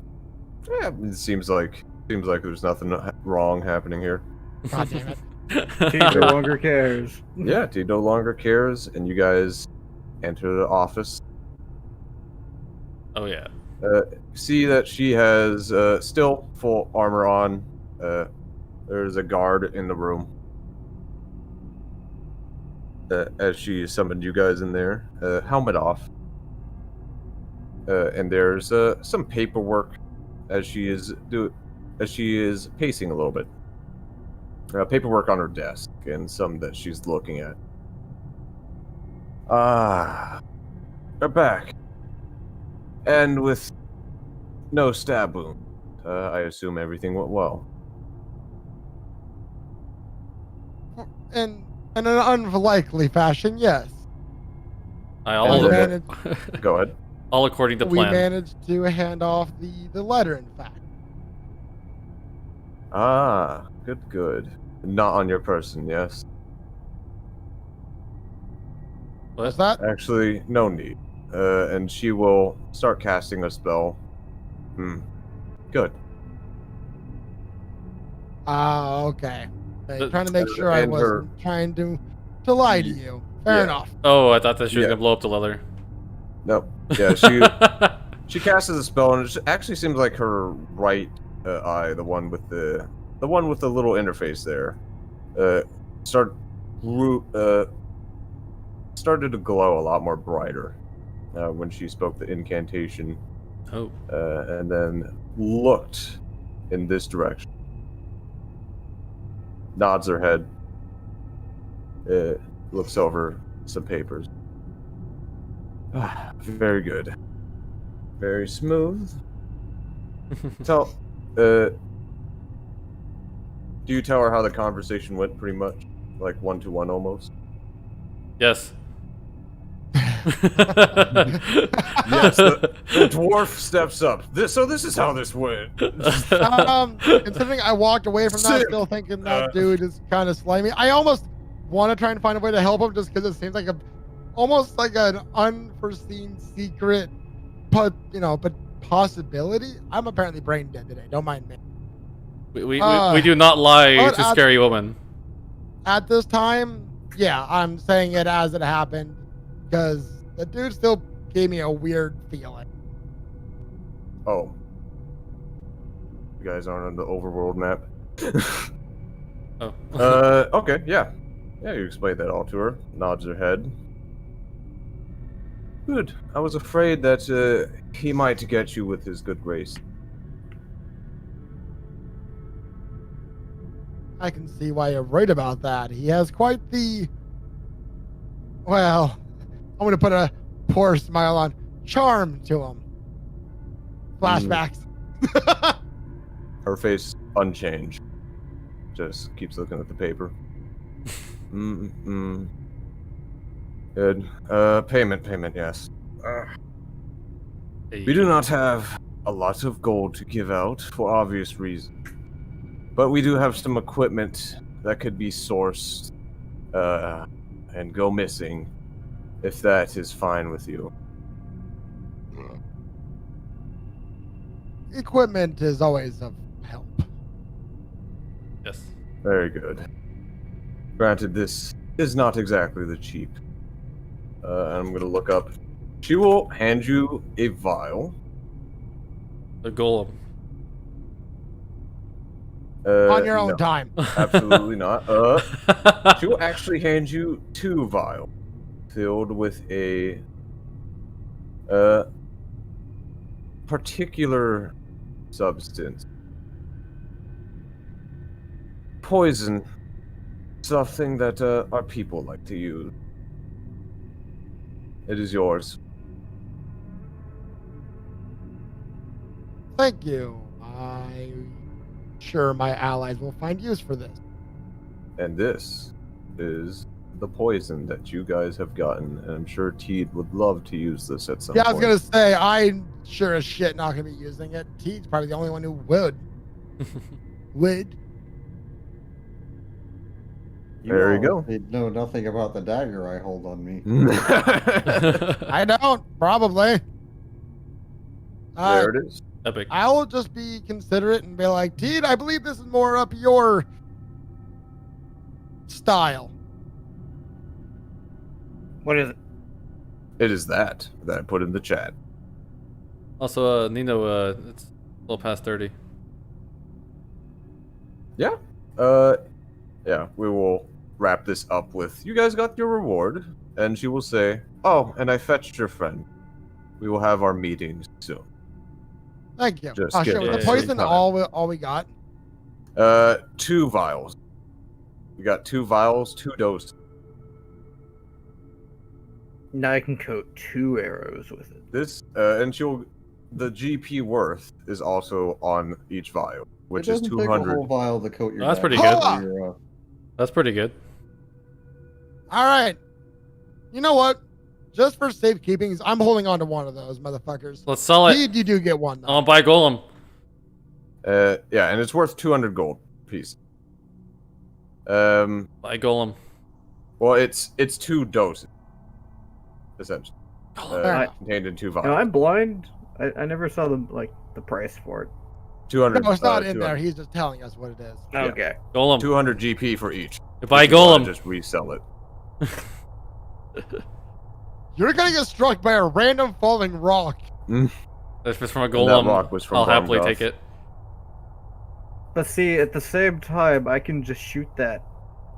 Yeah, it seems like there's nothing wrong happening here. God damn it. He no longer cares. Yeah, Teed no longer cares, and you guys enter the office. Oh yeah. See that she has still full armor on. There's a guard in the room. As she summoned you guys in there, helmet off. And there's some paperwork as she is pacing a little bit. Paperwork on her desk and some that she's looking at. We're back. And with no stab wound. I assume everything went well. In an unlikely fashion, yes. All We managed, Go ahead. all according to we plan. managed to hand off the letter, in fact. Good. Not on your person, yes? What's What? that? Actually, no need. And she will start casting a spell. Good. Okay. Trying to make sure I and her- wasn't trying to lie to you. Fair Yeah. enough. Oh, I thought that she was Yeah. gonna blow up the leather. Nope. Yeah, she casts a spell, and it actually seems like her right eye, the one with the little interface there, started to glow a lot more brighter when she spoke the incantation, Oh. and then looked in this direction. Nods her head. Looks over some papers. Very good. Very smooth. Do you tell her how the conversation went pretty much? Like 1-to-1 almost? Yes. Yes, the dwarf steps up. This is how this went. Considering I walked away from that Sick. still thinking that dude is kind of slimy. I almost want to try and find a way to help him just because it seems like almost like an unforeseen secret, but possibility. I'm apparently brain dead today. Don't mind me. We do not lie but to scary woman. At this time, yeah, I'm saying it as it happened because the dude still gave me a weird feeling. Oh. You guys aren't on the overworld map. Oh. Okay, yeah. Yeah, you explained that all to her. Nods her head. Good. I was afraid that he might get you with his good grace. I can see why you're right about that. He has quite the, well, I'm going to put a poor smile on, charm to him. Flashbacks. Her face unchanged. Just keeps looking at the paper. Good. Payment, yes. We do not have a lot of gold to give out for obvious reasons. But we do have some equipment that could be sourced and go missing, if that is fine with you. Equipment is always of help. Yes. Very good. Granted, this is not exactly the cheap. I'm going to look up. She will hand you a vial. The golem. On your own No, time. absolutely not. She will actually hand you 2 vials filled with a particular substance. Poison. Something that our people like to use. It is yours. Thank you. I sure my allies will find use for this. And this is the poison that you guys have gotten, and I'm sure Teed would love to use this at some Yeah, I point. was gonna say I'm sure as shit not gonna be using it. T's probably the only one who would. Would. There you go. They know nothing about the dagger I hold on me. I don't. Probably. There it is. Epic. I will just be considerate and be like, Teed, I believe this is more up your style. What is it? It is that I put in the chat. Also, Nino, it's a little past 30. Yeah. Yeah, we will wrap this up with, you guys got your reward, and she will say, oh, and I fetched your friend. We will have our meetings soon. Thank you. Just Oh, give shit, it was the some poison time. all we got? 2 vials. We got 2 vials, 2 doses. Now I can coat 2 arrows with it. This, and the GP worth is also on each vial, which it is doesn't take a 200. whole vial to coat your Oh, that's dagger. pretty good. Hold Your, That's pretty good. All right. You know what? Just for safekeeping, I'm holding on to one of those motherfuckers. Let's sell it. Teed, you do get one though. I'll buy Golem. Yeah, and it's worth 200 gold piece. Buy Golem. Well, it's 2 doses, essentially, Fair contained in 2 You vials. know, I'm blind. I never saw the price for it. 200. No, it's not in 200. there. He's just telling us what it is. Yeah. Okay. Golem. 200 GP for each. Buy If you wanna Golem. Just resell it. You're gonna get struck by a random falling rock. If it's from a And that Golem, rock was from I'll happily Varmgoth. take it. But see, at the same time, I can just shoot that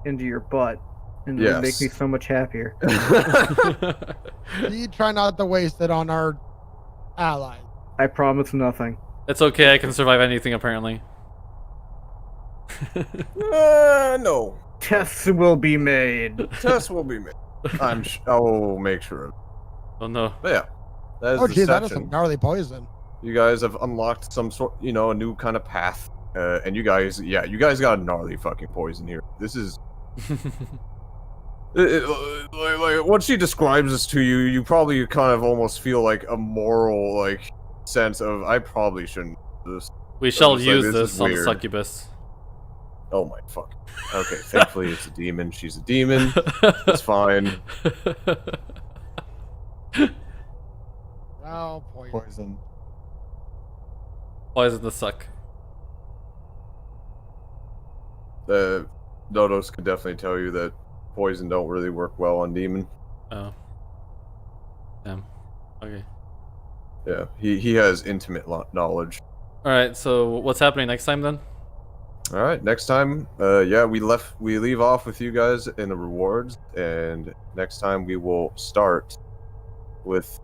into your butt, and it'll make Yes. me so much happier. Teed, try not to waste it on our allies. I promise nothing. It's okay, I can survive anything apparently. No. Tests will be made. Tests will be made. I will make sure of it. Oh no. But yeah, that is Oh, the geez, that is section. some gnarly poison. You guys have unlocked some sort, a new kind of path. And you guys got a gnarly fucking poison here. This is... like what she describes this to you, you probably kind of almost feel like a moral, like, sense of, I probably shouldn't do this. We shall just like, use this this is on the weird. succubus. Oh my fuck. Okay, thankfully it's a demon. She's a demon. It's fine. Oh, poison. Poison. Why does this suck? Dodos could definitely tell you that poison don't really work well on demon. Oh. Damn. Okay. Yeah, he has intimate knowledge. Alright, so what's happening next time then? All right, next time, yeah, we leave off with you guys in the rewards, and next time we will start with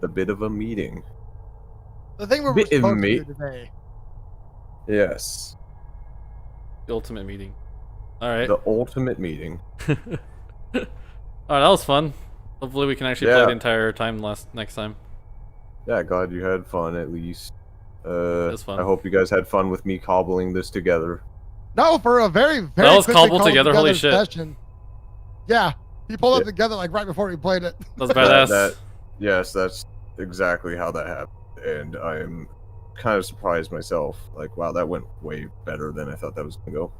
a bit of a meeting. The thing we were Bit of supposed to meat. do today. Yes, The ultimate meeting. Alright. the ultimate meeting. Alright, that was fun. Hopefully we can actually play Yeah. the entire time next time. Yeah, glad you had fun at least. was fun. I hope you guys had fun with me cobbling this together. No, for a very, very That was quickly cobbled together, holy shit. session. Yeah, he pulled it Yeah. together like right before we played it. That was badass. Yes, that's exactly how that happened, and I am kind of surprised myself. Like, wow, that went way better than I thought that was gonna go.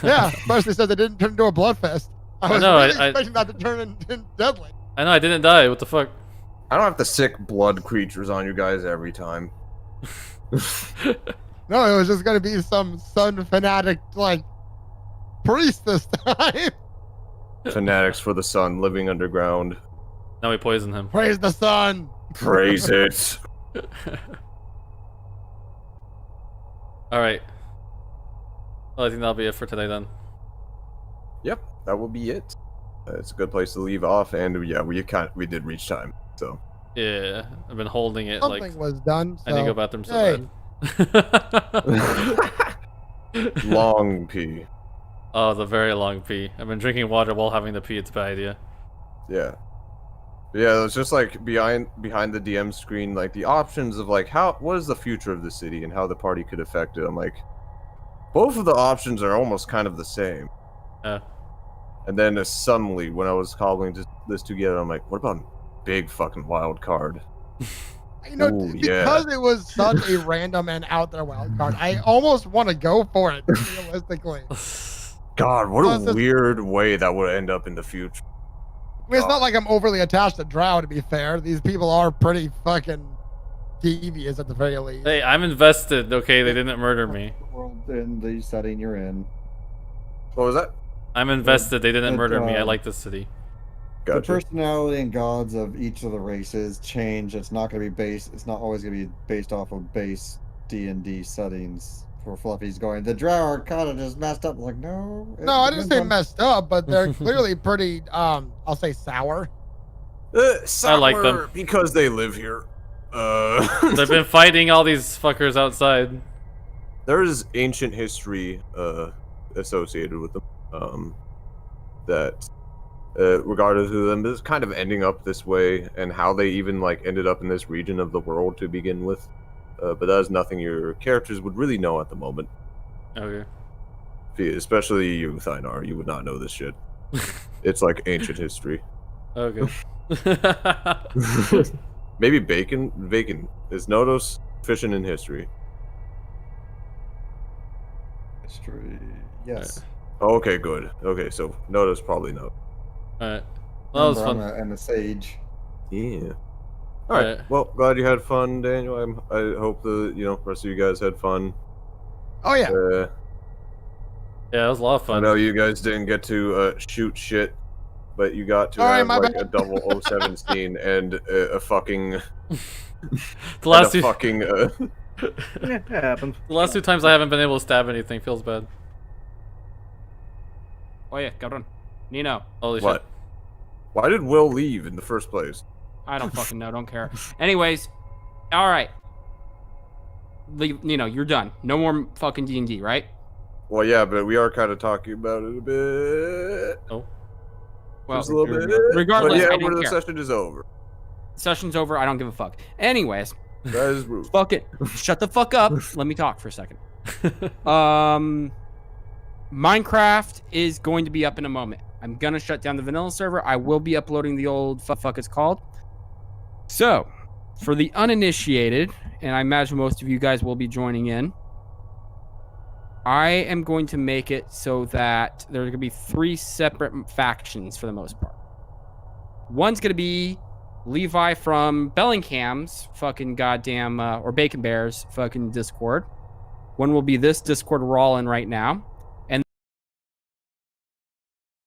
Yeah, especially since it didn't turn into a bloodfest. I was know, really I- expecting that to turn into deadly. I know, I didn't die. What the fuck? I don't have to sick blood creatures on you guys every time. No, it was just gonna be some sun fanatic like priest this time. Fanatics for the sun living underground. Now we poison him. Praise the sun. Praise it. Alright. Well, I think that'll be it for today then. Yep, that will be it. It's a good place to leave off, and yeah, we did reach time. So Yeah, I've been holding it Something like was done. So, I need to go bathroom so hey. bad. long pee. Oh, the very long pee. I've been drinking water while having the pee. It's a bad idea. Yeah. Yeah, it's just like behind the DM screen, like the options of like what is the future of the city and how the party could affect it. I'm like, Both of the options are almost kind of the same. Yeah. And then suddenly, when I was cobbling this together, I'm like, what about a big fucking wild card? You know, Ooh, because it was such a random and out there wild card, I almost want to go for it, realistically. God, what No, it's a just- weird way that would end up in the future. I mean, it's not like I'm overly attached to Drow, to be fair. These people are pretty fucking devious at the very least. Hey, I'm invested. Okay, they didn't murder me. The world in the setting you're in. What was that? I'm invested. They didn't But, murder me. I like this city. The Gotcha. personality and gods of each of the races change. It's not going to be based. It's not always going to be based off of base D&D settings. For Fluffy's going, the Drow are kind of just messed up. Like, no. No, I didn't say messed up, but they're clearly pretty, I'll say sour. Sour I like them. because they live here. They've been fighting all these fuckers outside. There is ancient history associated with them. That regardless of them is kind of ending up this way, and how they even like ended up in this region of the world to begin with. But that is nothing your characters would really know at the moment. Okay. Especially you, Thynar. You would not know this shit. It's like ancient history. Okay. Maybe Bacon is Nodos fishing in history. History. Yes. Okay, good. Okay, so Nodos probably know. Alright. Well, that was Remember, fun. I'm a sage. Yeah. All right. Well, glad you had fun, Daniel. I hope the rest of you guys had fun. Oh, yeah. Yeah, it was a lot of I fun. know you guys didn't get to shoot shit, but you got to All right, have my like bad. a double 07 scene and a fucking The last and two, a fucking Yeah, it happens. the last 2 times I haven't been able to stab anything feels bad. Oye, cabrón. Nino. Holy what? Why did Will leave in the first place? I don't fucking know. Don't care. Anyways, all right. Nino, you're done. No more fucking D&D, right? Well, yeah, but we are kind of talking about it a bit. Oh. Well, Just a little bit. regardless, but yeah, I when don't the care. session is over. Session's over. I don't give a fuck. Anyways, That is rude. fuck it. Shut the fuck up. Let me talk for a second. Minecraft is going to be up in a moment. I'm gonna shut down the vanilla server. I will be uploading the old fuck it's called. So, for the uninitiated, and I imagine most of you guys will be joining in, I am going to make it so that there's gonna be 3 separate factions for the most part. One's gonna be Levi from Bellingham's fucking goddamn or Bacon Bear's fucking Discord. One will be this Discord we're all in right now.